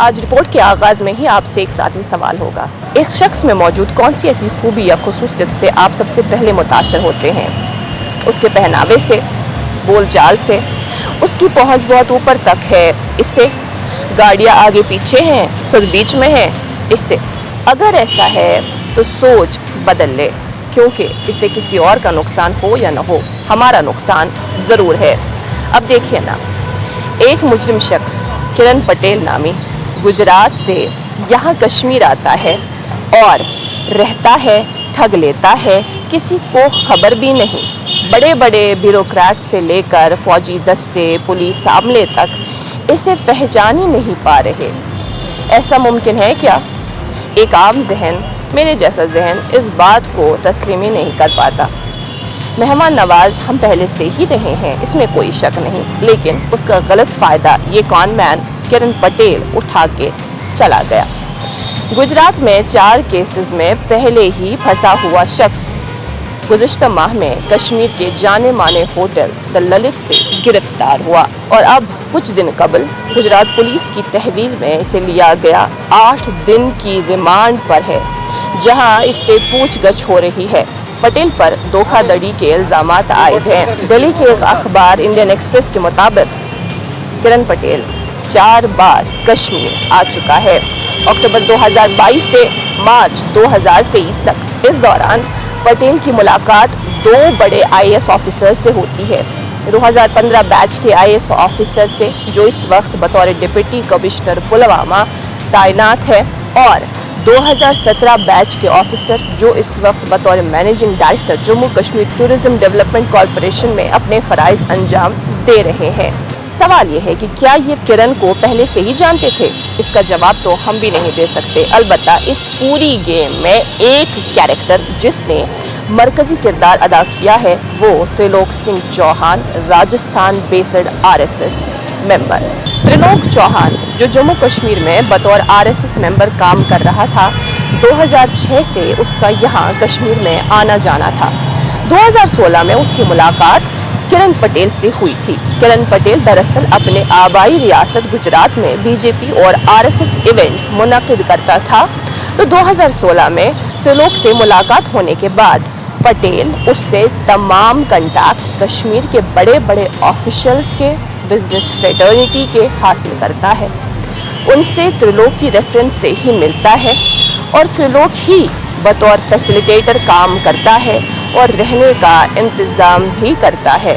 آج رپورٹ کے آغاز میں ہی آپ سے ایک ذاتی سوال ہوگا۔ ایک شخص میں موجود کون سی ایسی خوبی یا خصوصیت سے آپ سب سے پہلے متاثر ہوتے ہیں؟ اس کے پہناوے سے، بول چال سے، اس کی پہنچ بہت اوپر تک ہے، اس سے گاڑیاں آگے پیچھے ہیں، خود بیچ میں ہے، اس سے؟ اگر ایسا ہے تو سوچ بدل لے، کیونکہ اس سے کسی اور کا نقصان ہو یا نہ ہو، ہمارا نقصان ضرور ہے۔ اب دیکھیے نا، ایک مجرم شخص کرن پٹیل نامی گجرات سے یہاں کشمیر آتا ہے اور رہتا ہے، ٹھگ لیتا ہے، کسی کو خبر بھی نہیں۔ بڑے بڑے بیوروکریٹ سے لے کر فوجی دستے، پولیس عملے تک اسے پہچان ہی نہیں پا رہے۔ ایسا ممکن ہے کیا؟ ایک عام ذہن، میرے جیسا ذہن اس بات کو تسلیم ہی نہیں کر پاتا۔ مہمان نواز ہم پہلے سے ہی رہے ہیں، اس میں کوئی شک نہیں، لیکن اس کا غلط فائدہ یہ کون مین کرن پٹیل اٹھا کے چلا گیا۔ گجرات میں 4 کیسز میں پہلے ہی پھنسا ہوا شخص گزشتہ ماہ میں کشمیر کے جانے مانے ہوٹل دی للت سے گرفتار ہوا اور اب کچھ دن قبل گجرات پولیس کی تحویل میں اسے لیا گیا۔ 8 دن کی ریمانڈ پر ہے، جہاں اس سے پوچھ گچھ ہو رہی ہے۔ پٹیل پر دھوکہ دڑی کے الزامات عائد ہیں۔ دہلی کے ایک اخبار انڈین ایکسپریس کے مطابق کرن پٹیل 4 بار کشمیر آ چکا ہے، اکتوبر 2022 سے مارچ 2023 تک۔ اس دوران پٹیل کی ملاقات 2 بڑے IAS آفیسر سے ہوتی ہے، 2015 بیچ کے IAS آفیسر سے جو اس وقت بطور ڈپٹی کمشنر پلوامہ تعینات ہے، اور 2017 بیچ کے آفیسر جو اس وقت بطور managing director Jammu Kashmir tourism development corporation میں اپنے فرائض انجام دے رہے ہیں۔ سوال یہ ہے کہ کیا یہ کرن کو پہلے سے ہی جانتے تھے؟ اس کا جواب تو ہم بھی نہیں دے سکتے، البتہ اس پوری گیم میں ایک کیریکٹر جس نے مرکزی کردار ادا کیا ہے وہ تریلوک سنگھ چوہان، راجستھان بیسڈ RSS ممبر۔ تریلوک چوہان جو جموں کشمیر میں بطور RSS ممبر کام کر رہا تھا، 2006 سے اس کا یہاں کشمیر میں آنا جانا تھا۔ 2016 میں اس کی ملاقات کرن پٹیل سے ہوئی تھی۔ کرن پٹیل دراصل اپنے آبائی ریاست گجرات میں BJP اور RSS ایونٹس منعقد کرتا تھا، تو 2016 میں تریلوک سے ملاقات ہونے کے بعد پٹیل اس سے تمام کنٹیکٹس کشمیر کے بڑے بڑے آفیشلز کے، بزنس فریٹرنیٹی کے حاصل کرتا ہے۔ ان سے تریلوک کی ریفرنس سے ہی ملتا ہے اور تریلوک ہی بطور فیسیلیٹیٹر کام کرتا ہے اور رہنے کا انتظام بھی کرتا ہے۔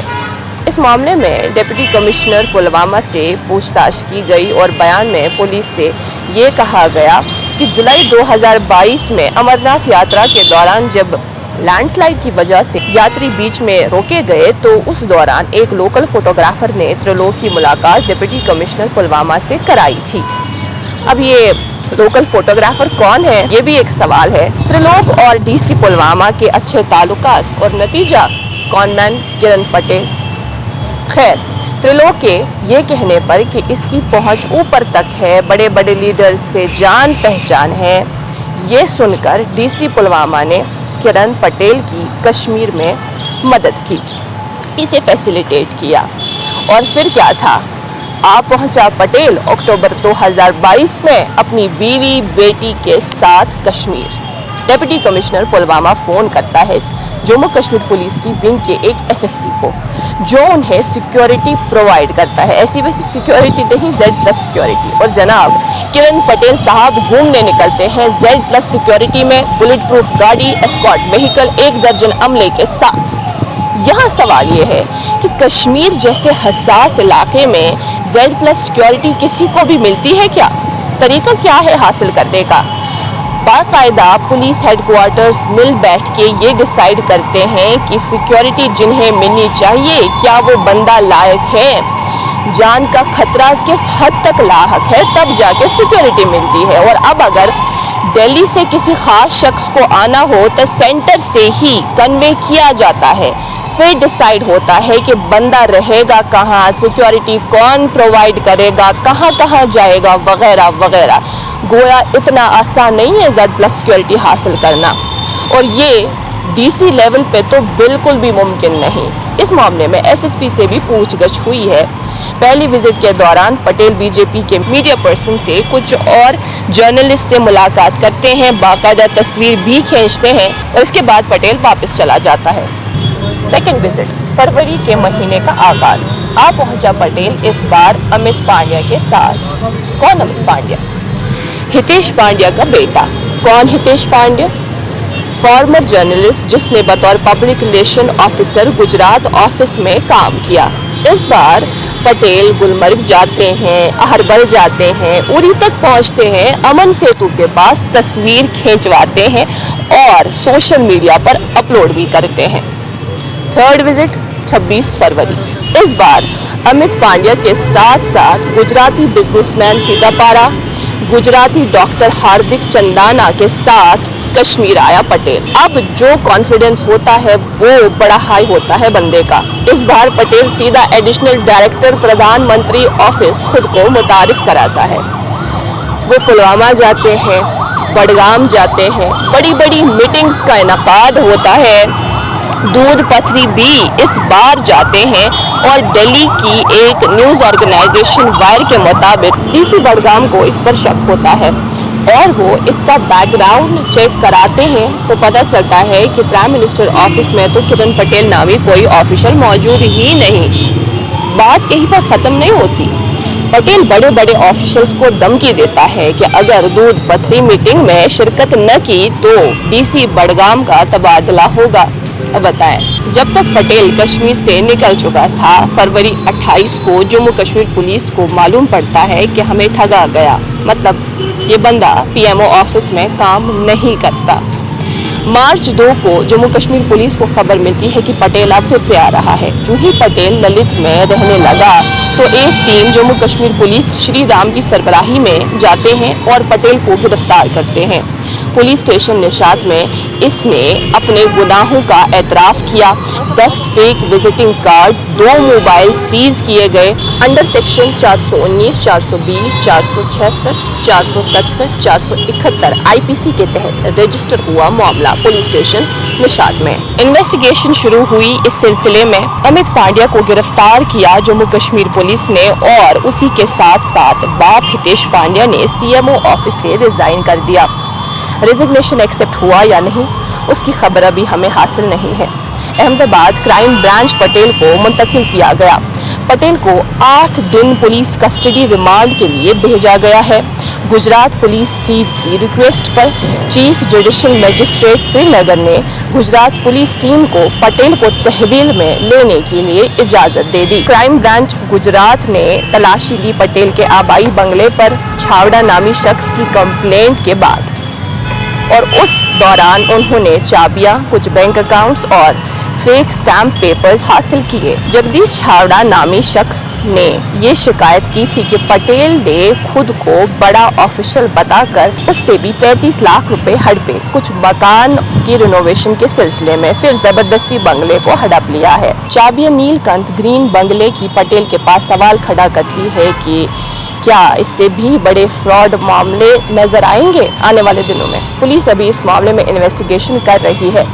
اس معاملے میں ڈپٹی کمشنر پلوامہ سے پوچھ تاچھ کی گئی اور بیان میں پولیس سے یہ کہا گیا کہ جولائی 2022 میں امرناتھ یاترا کے دوران جب لینڈ سلائیڈ کی وجہ سے یاتری بیچ میں روکے گئے تو اس دوران ایک لوکل فوٹوگرافر نے تریلوک کی ملاقات ڈپٹی کمشنر پلوامہ سے کرائی تھی۔ اب یہ لوکل فوٹوگرافر کون ہے، یہ بھی ایک سوال ہے۔ تریلوک اور DC پلوامہ کے اچھے تعلقات اور نتیجہ کون مین کرن پٹیل۔ خیر، تریلوک کے یہ کہنے پر کہ اس کی پہنچ اوپر تک ہے، بڑے بڑے لیڈرز سے جان پہچان ہے، یہ سن کر DC پلوامہ نے کرن پٹیل کی کشمیر میں مدد کی، اسے فیسیلیٹیٹ کیا۔ اور پھر کیا تھا؟ آپ پہنچا پٹیل اکتوبر 2022 میں اپنی بیوی بیٹی کے ساتھ Kashmir. Deputy commissioner Pulwama phone کرتا ہے جموں کشمیر پولیس کی ونگ کے ایک SSP کو، جو انہیں سیکیورٹی پرووائڈ کرتا ہے، ایسی ویسی سیکیورٹی نہیں، Z+ سیکیورٹی۔ اور جناب کرن پٹیل صاحب گھومنے نکلتے ہیں Z+ سیکیورٹی میں، بلٹ پروف گاڑی، اسکارٹ وہیکل، 1 درجن عملے کے ساتھ۔ یہاں سوال یہ ہے کہ کشمیر جیسے حساس علاقے میں Z+ سیکیورٹی کسی کو بھی ملتی ہے کیا؟ طریقہ کیا ہے حاصل کرنے کا؟ باقاعدہ پولیس ہیڈ کوارٹرز مل بیٹھ کے یہ ڈیسائیڈ کرتے ہیں کہ سیکیورٹی جنہیں ملنی چاہیے کیا وہ بندہ لائق ہے، جان کا خطرہ کس حد تک لاحق ہے، تب جا کے سیکیورٹی ملتی ہے۔ اور اب اگر دہلی سے کسی خاص شخص کو آنا ہو تو سینٹر سے ہی کنوے کیا جاتا ہے، پھر ڈیسائیڈ ہوتا ہے کہ بندہ رہے گا کہاں، سیکیورٹی کون پرووائڈ کرے گا، کہاں کہاں جائے گا، وغیرہ وغیرہ۔ گویا اتنا آسان نہیں ہے Z+ سیکیورٹی حاصل کرنا، اور یہ DC لیول پہ تو بالکل بھی ممکن نہیں۔ اس معاملے میں SSP سے بھی پوچھ گچھ ہوئی ہے۔ पहली विजिट के दौरान पटेल बीजेपी के मीडिया पर्सन से कुछ और जर्नलिस्ट से मुलाकात करते हैं, बाकायदा तस्वीर भी खींचते हैं और उसके बाद पटेल वापस चला जाता है। सेकेंड विजिट, फरवरी के महीने का आगाज। आ पहुंचा पटेल इस बार अमित पांड्या के साथ। कौन अमित पांड्या? हितेश पांड्या का बेटा। कौन हितेश पांड्या? फॉर्मर जर्नलिस्ट जिसने बतौर public relation officer Gujarat office में काम किया। इस बार पटेल गुलमर्ग जाते हैं, अहरबल जाते हैं, उरी तक पहुंचते हैं, अमन सेतु के पास तस्वीर खींचवाते हैं और सोशल मीडिया पर अपलोड भी करते हैं। थर्ड विजिट 26 फरवरी। इस बार अमित पांड्या के साथ साथ गुजराती बिजनेसमैन सीतापारा, गुजराती डॉक्टर हार्दिक चंदाना के साथ कश्मीर आया पटेल। अब जो कॉन्फिडेंस होता है वो बड़ा हाई होता है बंदे का। इस बार पटेल सीधा एडिशनल डायरेक्टर प्रधानमंत्री ऑफिस खुद को मुतारिफ कराता है। वो पुलवामा जाते हैं, बडगाम जाते हैं, बड़ी बड़ी मीटिंग्स का इनकाद होता है। दूध पथरी भी इस बार जाते हैं और दिल्ली की एक न्यूज़ ऑर्गेनाइजेशन वायर के मुताबिक डीसी बडगाम को इस पर शक होता है और वो इसका बैकग्राउंड चेक कराते हैं तो पता चलता है कि प्राइम मिनिस्टर ऑफिस में तो किरण पटेल नामी कोई ऑफिशियल मौजूद ही नहीं। बात यहीं पर ख़त्म नहीं होती। पटेल बड़े बड़े ऑफिशियल्स को धमकी देता है कि अगर दूध पथरी मीटिंग में शिरकत न की तो डीसी बडगाम का तबादला होगा। अब बताएं, जब तक पटेल कश्मीर से निकल चुका था, फरवरी 28 को जम्मू कश्मीर पुलिस को मालूम पड़ता है कि हमें ठगा गया, मतलब ये बंदा पीएमओ ऑफिस में काम नहीं करता। मार्च 2 को जम्मू कश्मीर पुलिस को खबर मिलती है कि पटेल अब फिर से आ रहा है। जो ही पटेल ललित में रहने लगा तो एक टीम जम्मू कश्मीर पुलिस श्री राम की सरबराही में जाते हैं और पटेल को गिरफ्तार करते हैं। पुलिस स्टेशन निशात में इसने अपने गुनाहों का एतराफ़ किया। 10 fake visiting card, 2 mobile seize किए गए। अंडर सेक्शन 419, 420, 466, 467, 471 आईपीसी के तहत रजिस्टर हुआ मामला पुलिस स्टेशन निशात में। इन्वेस्टिगेशन शुरू हुई। इस सिलसिले में अमित पांड्या को गिरफ्तार किया जम्मू कश्मीर पुलिस ने और उसी के साथ साथ बाप हितेश पांड्या ने सीएमओ ऑफिस से रिजाइन कर दिया। रेजिग्नेशन एक्सेप्ट हुआ या नहीं उसकी खबर अभी हमें हासिल नहीं है। अहमदाबाद क्राइम ब्रांच पटेल को मुंतकिल किया गया। पटेल को 8 दिन पुलिस कस्टडी रिमांड के लिए भेजा गया है। गुजरात पुलिस टीम की रिक्वेस्ट पर चीफ जुडिशियल मजिस्ट्रेट श्रीनगर ने गुजरात पुलिस टीम को पटेल को तहवील में लेने के लिए इजाजत दे दी। क्राइम ब्रांच गुजरात ने तलाशी ली पटेल के आबाई बंगले पर छावड़ा नामी शख्स की कंप्लेंट के बाद और उस दौरान उन्होंने चाबियां, कुछ बैंक अकाउंट्स और फेक स्टैम्प पेपर्स हासिल किए। जगदीश छावड़ा नामी शख्स ने ये शिकायत की थी कि पटेल ने खुद को बड़ा ऑफिशियल बताकर उससे भी 35 लाख रुपए हड़पे कुछ मकान की रिनोवेशन के सिलसिले में, फिर जबरदस्ती बंगले को हड़प लिया है। चाबियां नीलकंठ ग्रीन बंगले की पटेल के पास सवाल खड़ा करती है कि क्या इससे भी बड़े फ्रॉड मामले नजर आएंगे आने वाले दिनों में। पुलिस अभी इस मामले में इन्वेस्टिगेशन कर रही है।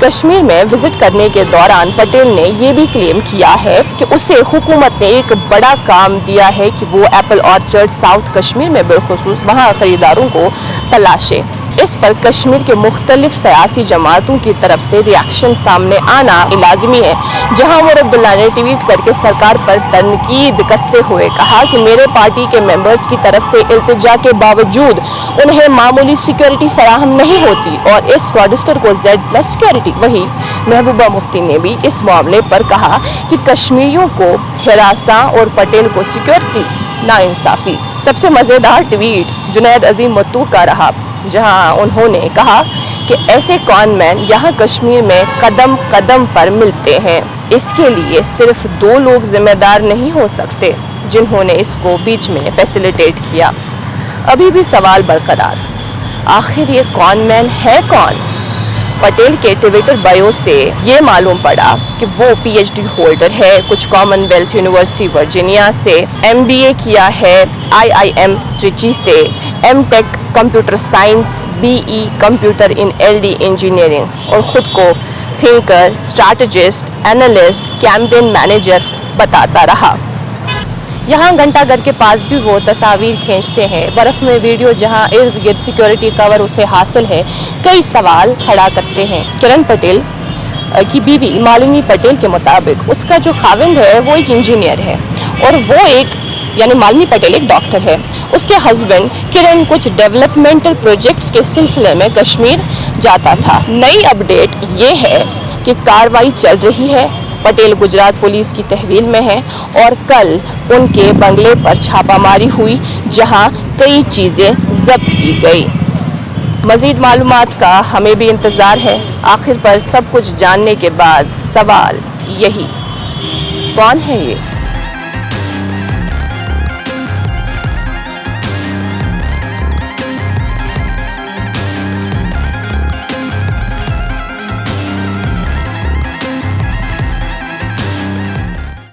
कश्मीर में विजिट करने के दौरान पटेल ने ये भी क्लेम किया है कि उसे हुकूमत ने एक बड़ा काम दिया है कि वो एप्पल ऑर्चर्ड साउथ कश्मीर में बिलखुसूस वहाँ खरीदारों को तलाशे। इस पर कश्मीर के मुख्तलिफ सियासी जमातों की तरफ से रिएक्शन सामने आना लाजिमी है। जहां उमर अब्दुल्ला ने ट्वीट करके सरकार पर तनकीद कसते हुए कहा कि मेरे पार्टी के मेंबर्स की तरफ से इल्तिजा के बावजूद उन्हें मामूली सिक्योरिटी फराहम नहीं होती और इस फ्रॉडस्टर को Z+ सिक्योरिटी। वही महबूबा मुफ्ती ने भी इस मामले पर कहा कि कश्मीरियों को हिरासा और पटेल को सिक्योरिटी नाइंसाफी। सबसे मज़ेदार ट्वीट जुनैद अजीम मत्तू का रहा, जहां उन्होंने कहा कि ऐसे कॉनमैन यहाँ कश्मीर में कदम कदम पर मिलते हैं। इसके लिए सिर्फ 2 लोग जिम्मेदार नहीं हो सकते जिन्होंने इसको बीच में फैसिलिटेट किया। अभी भी सवाल बरकरार, आखिर ये कॉनमैन है कौन? पटेल के ट्विटर बायो से ये मालूम पड़ा कि वो PhD होल्डर है, कुछ कॉमनवेल्थ यूनिवर्सिटी वर्जीनिया से, MBA किया है IIM त्रिची से, M.Tech computer science, BE computer in LD engineering और ख़ुद को thinker, strategist, analyst, campaign manager बताता रहा। यहाँ घंटा घर के पास भी वो तस्वीर खींचते हैं, बर्फ़ में वीडियो जहाँ इर्द गिर्द सिक्योरिटी कवर उसे हासिल है, कई सवाल खड़ा करते हैं। किरण पटेल की बीवी मालिनी पटेल के मुताबिक उसका जो खाविंद है वो एक इंजीनियर है और वो एक यानी मालिनी पटेल एक डॉक्टर है। उसके हस्बैंड किरण कुछ डेवलपमेंटल प्रोजेक्ट्स के सिलसिले में कश्मीर जाता था। नई अपडेट ये है कि कार्रवाई चल रही है। पटेल गुजरात पुलिस की तहवील में है और कल उनके बंगले पर छापामारी हुई जहां कई चीज़ें जब्त की गई। मज़ीद मालूमात का हमें भी इंतज़ार है। आखिर पर सब कुछ जानने के बाद सवाल यही, कौन है ये?